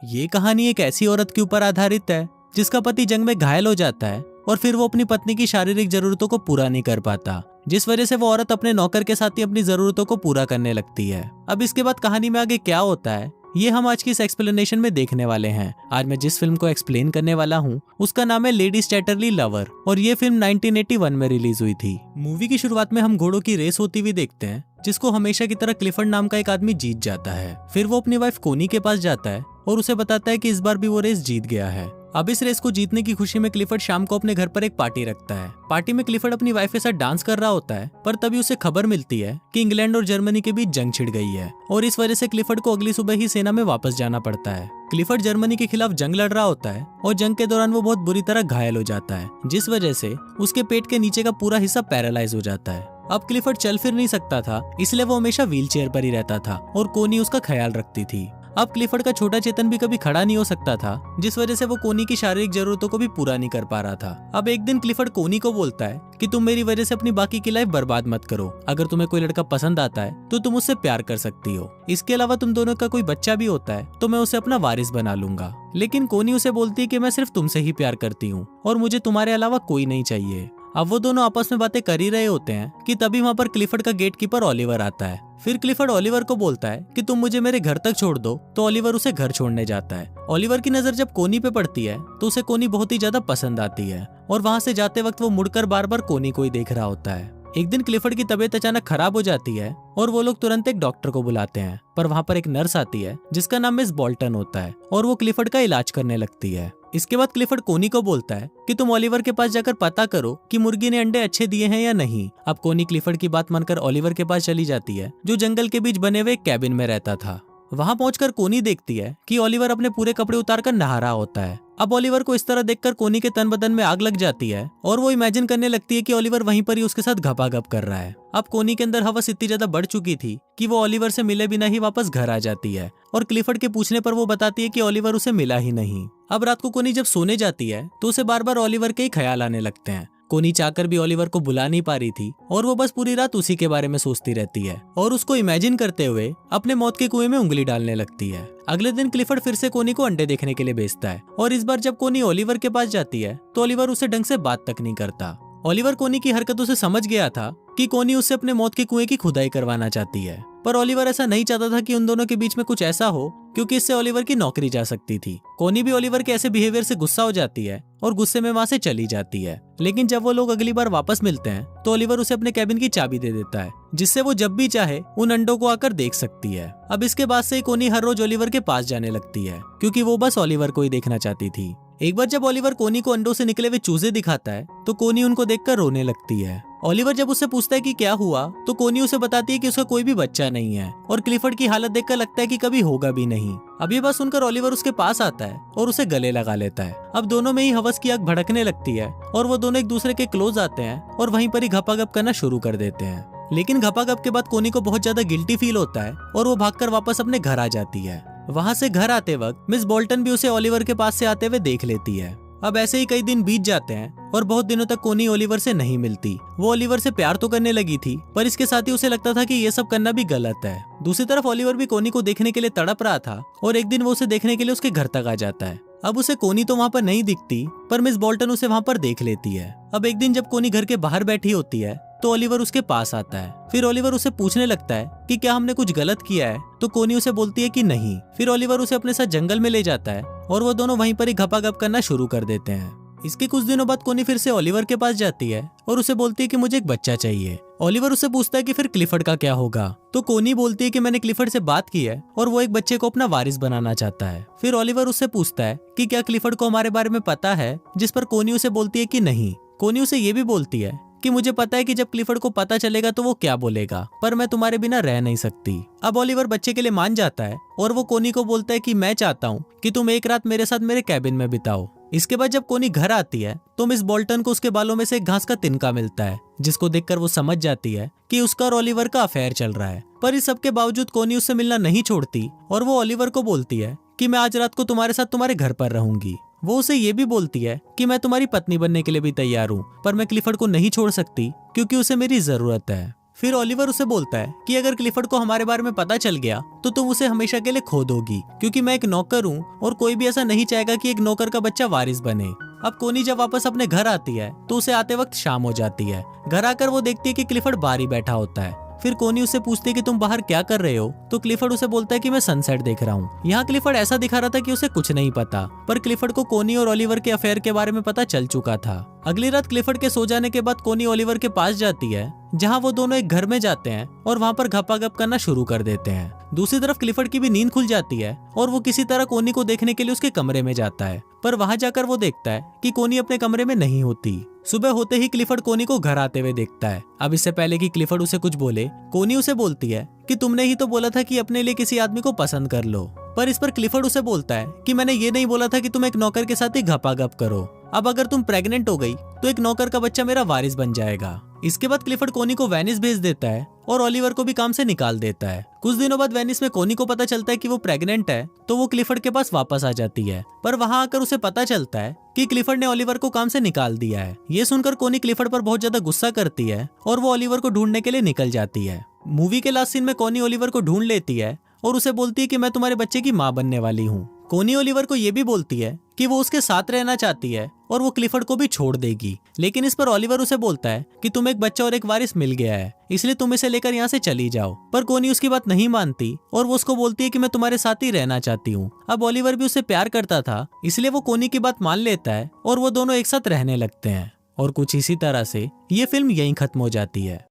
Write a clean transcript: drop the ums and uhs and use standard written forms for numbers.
ये कहानी एक ऐसी औरत के ऊपर आधारित है जिसका पति जंग में घायल हो जाता है और फिर वो अपनी पत्नी की शारीरिक जरूरतों को पूरा नहीं कर पाता, जिस वजह से वो औरत अपने नौकर के साथ ही अपनी जरूरतों को पूरा करने लगती है। अब इसके बाद कहानी में आगे क्या होता है ये हम आज की इस एक्सप्लेनेशन में देखने वाले हैं। आज मैं जिस फिल्म को एक्सप्लेन करने वाला हूँ उसका नाम है लेडी चैटरली लवर और ये फिल्म 1981 में रिलीज हुई थी। मूवी की शुरुआत में हम घोड़ों की रेस होती हुई देखते हैं जिसको हमेशा की तरह क्लिफर्ड नाम का एक आदमी जीत जाता है। फिर वो अपनी वाइफ कोनी के पास जाता है और उसे बताता है कि इस बार भी वो रेस जीत गया है। अब इस रेस को जीतने की खुशी में क्लिफर्ड शाम को अपने घर पर एक पार्टी रखता है। पार्टी में क्लिफर्ड अपनी वाइफ के साथ डांस कर रहा होता है, पर तभी उसे खबर मिलती है कि इंग्लैंड और जर्मनी के बीच जंग छिड़ गई है और इस वजह से क्लिफर्ड को अगली सुबह ही सेना में वापस जाना पड़ता है। क्लिफर्ड जर्मनी के खिलाफ जंग लड़ रहा होता है और जंग के दौरान वो बहुत बुरी तरह घायल हो जाता है, जिस वजह से उसके पेट के नीचे का पूरा हिस्सा पैरालाइज हो जाता है। अब क्लिफर्ड चल फिर नहीं सकता था, इसलिए वो हमेशा व्हील चेयर पर ही रहता था और कोनी उसका ख्याल रखती थी। अब क्लिफर्ड का छोटा चेतन भी कभी खड़ा नहीं हो सकता था, जिस वजह से वो कोनी की शारीरिक जरूरतों को भी पूरा नहीं कर पा रहा था। अब एक दिन क्लिफर्ड कोनी को बोलता है कि तुम मेरी वजह से अपनी बाकी की लाइफ बर्बाद मत करो। अगर तुम्हें कोई लड़का पसंद आता है तो तुम उससे प्यार कर सकती हो। इसके अलावा तुम दोनों का कोई बच्चा भी होता है तो मैं उसे अपना वारिस बना लूंगा। लेकिन कोनी उसे बोलती है कि मैं सिर्फ तुमसे ही प्यार करती हूँ और मुझे तुम्हारे अलावा कोई नहीं चाहिए। अब वो दोनों आपस में बातें कर ही रहे होते हैं कि तभी वहाँ पर क्लिफर्ड का गेटकीपर ओलिवर आता है। फिर क्लिफर्ड ओलिवर को बोलता है कि तुम मुझे मेरे घर तक छोड़ दो, तो ओलिवर उसे घर छोड़ने जाता है। ओलिवर की नजर जब कोनी पे पड़ती है तो उसे कोनी बहुत ही ज्यादा पसंद आती है और वहाँ से जाते वक्त वो मुड़कर बार बार कोनी को ही देख रहा होता है। एक दिन क्लिफर्ड की तबीयत अचानक खराब हो जाती है और वो लोग तुरंत एक डॉक्टर को बुलाते हैं, पर वहाँ पर एक नर्स आती है जिसका नाम मिस बोल्टन होता है और वो क्लिफर्ड का इलाज करने लगती है। इसके बाद क्लिफर्ड कोनी को बोलता है कि तुम ओलिवर के पास जाकर पता करो कि मुर्गी ने अंडे अच्छे दिए हैं या नहीं। अब कोनी क्लिफर्ड की बात मानकर ओलिवर के पास चली जाती है जो जंगल के बीच बने हुए कैबिन में रहता था। वहां पहुंचकर कोनी देखती है कि ओलिवर अपने पूरे कपड़े उतारकर नहा रहा होता है। अब ओलिवर को इस तरह देखकर कोनी के तन बदन में आग लग जाती है और वो इमेजिन करने लगती है कि ओलिवर वहीं पर ही उसके साथ घपाघप कर रहा है। अब कोनी के अंदर हवस इतनी ज्यादा बढ़ चुकी थी कि वो ओलिवर से मिले बिना ही वापस घर आ जाती है और क्लिफर्ड के पूछने पर वो बताती है कि ओलिवर उसे मिला ही नहीं। अब रात को कोनी जब सोने जाती है तो उसे बार बार ओलिवर के ही ख्याल आने लगते हैं। कोनी चाहकर भी ओलिवर को बुला नहीं पा रही थी और वो बस पूरी रात उसी के बारे में सोचती रहती है और उसको इमेजिन करते हुए अपने मौत के कुएं में उंगली डालने लगती है। अगले दिन क्लिफर्ड फिर से कोनी को अंडे देखने के लिए भेजता है और इस बार जब कोनी ओलिवर के पास जाती है तो ओलिवर उसे ढंग से बात तक नहीं करता। ओलिवर कोनी की हरकतों से समझ गया था कि कोनी उससे अपने मौत के कुएं की खुदाई करवाना चाहती है, पर ओलिवर ऐसा नहीं चाहता था कि उन दोनों के बीच में कुछ ऐसा हो क्योंकि इससे ओलिवर की नौकरी जा सकती थी। कोनी भी ओलिवर के ऐसे बिहेवियर से गुस्सा हो जाती है और गुस्से में वहां से चली जाती है। लेकिन जब वो लोग अगली बार वापस मिलते हैं तो ओलिवर उसे अपने कैबिन की चाबी दे देता है जिससे वो जब भी चाहे उन अंडों को आकर देख सकती है। अब इसके बाद से कोनी हर रोज ओलिवर के पास जाने लगती है क्योंकि वो बस ओलिवर को ही देखना चाहती थी। एक बार जब ओलिवर कोनी को अंडों से निकले हुए चूजे दिखाता है तो कोनी उनको देखकर रोने लगती है। ओलिवर जब उससे पूछता है कि क्या हुआ तो कोनी उसे बताती है कि उसका कोई भी बच्चा नहीं है और क्लिफर्ड की हालत देखकर लगता है कि कभी होगा भी नहीं। अब ये बात सुनकर ओलिवर उसके पास आता है और उसे गले लगा लेता है। अब दोनों में ही हवस की आग भड़कने लगती है और वो दोनों एक दूसरे के क्लोज आते हैं और वहीं पर ही घपाघप करना शुरू कर देते हैं। लेकिन घपाघप के बाद कोनी को बहुत ज्यादा गिल्टी फील होता है और वो भागकर वापस अपने घर आ जाती है। वहां से घर आते वक्त मिस बोल्टन भी उसे ओलिवर के पास से आते हुए देख लेती है। अब ऐसे ही कई दिन बीत जाते हैं और बहुत दिनों तक कोनी ओलिवर से नहीं मिलती। वो ओलिवर से प्यार तो करने लगी थी पर इसके साथ ही उसे लगता था कि ये सब करना भी गलत है। दूसरी तरफ ओलिवर भी कोनी को देखने के लिए तड़प रहा था और एक दिन वो उसे देखने के लिए उसके घर तक आ जाता है। अब उसे कोनी तो वहाँ पर नहीं दिखती पर मिस बोल्टन उसे वहाँ पर देख लेती है। अब एक दिन जब कोनी घर के बाहर बैठी होती है तो ओलिवर उसके पास आता है। फिर ओलिवर उसे पूछने लगता है कि क्या हमने कुछ गलत किया है, तो कोनी उसे बोलती है कि नहीं। फिर ओलिवर उसे अपने साथ जंगल में ले जाता है और वो दोनों वहीं पर ही घपाघप करना शुरू कर देते हैं। इसके कुछ दिनों बाद कोनी फिर से ओलिवर के पास जाती है और उसे बोलती है कि मुझे एक बच्चा चाहिए। ओलिवर उसे पूछता है कि फिर क्लिफर्ड का क्या होगा, तो कोनी बोलती है कि मैंने क्लिफर्ड से बात की है और वो एक बच्चे को अपना वारिस बनाना चाहता है। फिर ओलिवर उससे पूछता है कि क्या क्लिफर्ड को हमारे बारे में पता है, जिस पर कोनी उसे बोलती है कि नहीं। कोनी उसे ये भी बोलती है कि मुझे पता है कि जब क्लिफर्ड को पता चलेगा तो वो क्या बोलेगा, पर मैं तुम्हारे बिना रह नहीं सकती। अब ओलिवर बच्चे के लिए मान जाता है और वो कोनी को बोलता है कि मैं चाहता हूँ कि तुम एक रात मेरे साथ मेरे कैबिन में बिताओ। इसके बाद जब कोनी घर आती है तो मिस बोल्टन को उसके बालों में से एक घास का तिनका मिलता है, जिसको देखकर वो समझ जाती है कि उसका और ओलिवर का अफेयर चल रहा है। पर इस सब के बावजूद कोनी उससे मिलना नहीं छोड़ती और वो ओलिवर को बोलती है कि मैं आज रात को तुम्हारे साथ तुम्हारे घर पर रहूंगी। वो उसे ये भी बोलती है कि मैं तुम्हारी पत्नी बनने के लिए भी तैयार हूँ, पर मैं क्लिफर्ड को नहीं छोड़ सकती क्योंकि उसे मेरी जरूरत है। फिर ओलिवर उसे बोलता है कि अगर क्लिफर्ड को हमारे बारे में पता चल गया तो तुम उसे हमेशा के लिए खो दोगी, क्योंकि मैं एक नौकर हूँ और कोई भी ऐसा नहीं चाहेगा कि एक नौकर का बच्चा वारिस बने। अब कोनी जब वापस अपने घर आती है तो उसे आते वक्त शाम हो जाती है। घर आकर वो देखती है कि क्लिफर्ड बाहर ही बैठा होता है। फिर कोनी उससे पूछती है कि तुम बाहर क्या कर रहे हो, तो क्लिफर्ड उसे बोलता है कि मैं सनसेट देख रहा हूँ। यहाँ क्लिफर्ड ऐसा दिखा रहा था कि उसे कुछ नहीं पता, पर क्लिफर्ड को कोनी और ओलिवर के अफेयर के बारे में पता चल चुका था। अगली रात क्लिफर्ड के सो जाने के बाद कोनी ओलिवर के पास जाती है, जहाँ वो दोनों एक घर में जाते हैं और वहाँ पर घपाघप करना शुरू कर देते हैं। दूसरी तरफ क्लिफर्ड की भी नींद खुल जाती है और वो किसी तरह कोनी को देखने के लिए उसके कमरे में जाता है, पर वहाँ जाकर वो देखता है कि कोनी अपने कमरे में नहीं होती। सुबह होते ही क्लिफर्ड कोनी को घर आते हुए देखता है। अब इससे पहले कि क्लिफर्ड उसे कुछ बोले, कोनी उसे बोलती है कि तुमने ही तो बोला था कि अपने लिए किसी आदमी को पसंद कर लो। पर इस पर क्लिफर्ड उसे बोलता है कि मैंने ये नहीं बोला था कि तुम एक नौकर के साथ ही घपाघप करो। अब अगर तुम प्रेग्नेंट हो गई तो एक नौकर का बच्चा मेरा वारिस बन जाएगा। इसके बाद क्लिफर्ड कोनी को वेनिस भेज देता है और ओलिवर को भी काम से निकाल देता है। कुछ दिनों बाद वेनिस में कोनी को पता चलता है कि वो प्रेग्नेंट है, तो वो क्लिफर्ड के पास वापस आ जाती है। पर वहां आकर उसे पता चलता है कि क्लिफर्ड ने ओलिवर को काम से निकाल दिया है। ये सुनकर कोनी क्लिफर्ड पर बहुत ज्यादा गुस्सा करती है और वो ओलिवर को ढूंढने के लिए निकल जाती है। मूवी के लास्ट सीन में कोनी ओलिवर को ढूंढ लेती है और उसे बोलती है कि मैं तुम्हारे बच्चे की माँ बनने वाली हूँ। कोनी ओलिवर को ये भी बोलती है कि वो उसके साथ रहना चाहती है और वो क्लिफर्ड को भी छोड़ देगी, लेकिन इस पर ओलिवर उसे बोलता है कि तुम्हें एक बच्चा और एक वारिस मिल गया है, इसलिए तुम इसे लेकर यहाँ से चली जाओ। पर कोनी उसकी बात नहीं मानती और वो उसको बोलती है कि मैं तुम्हारे साथ ही रहना चाहती हूँ। अब ओलिवर भी उससे प्यार करता था, इसलिए वो कोनी की बात मान लेता है और वो दोनों एक साथ रहने लगते हैं। और कुछ इसी तरह से ये फिल्म यहीं खत्म हो जाती है।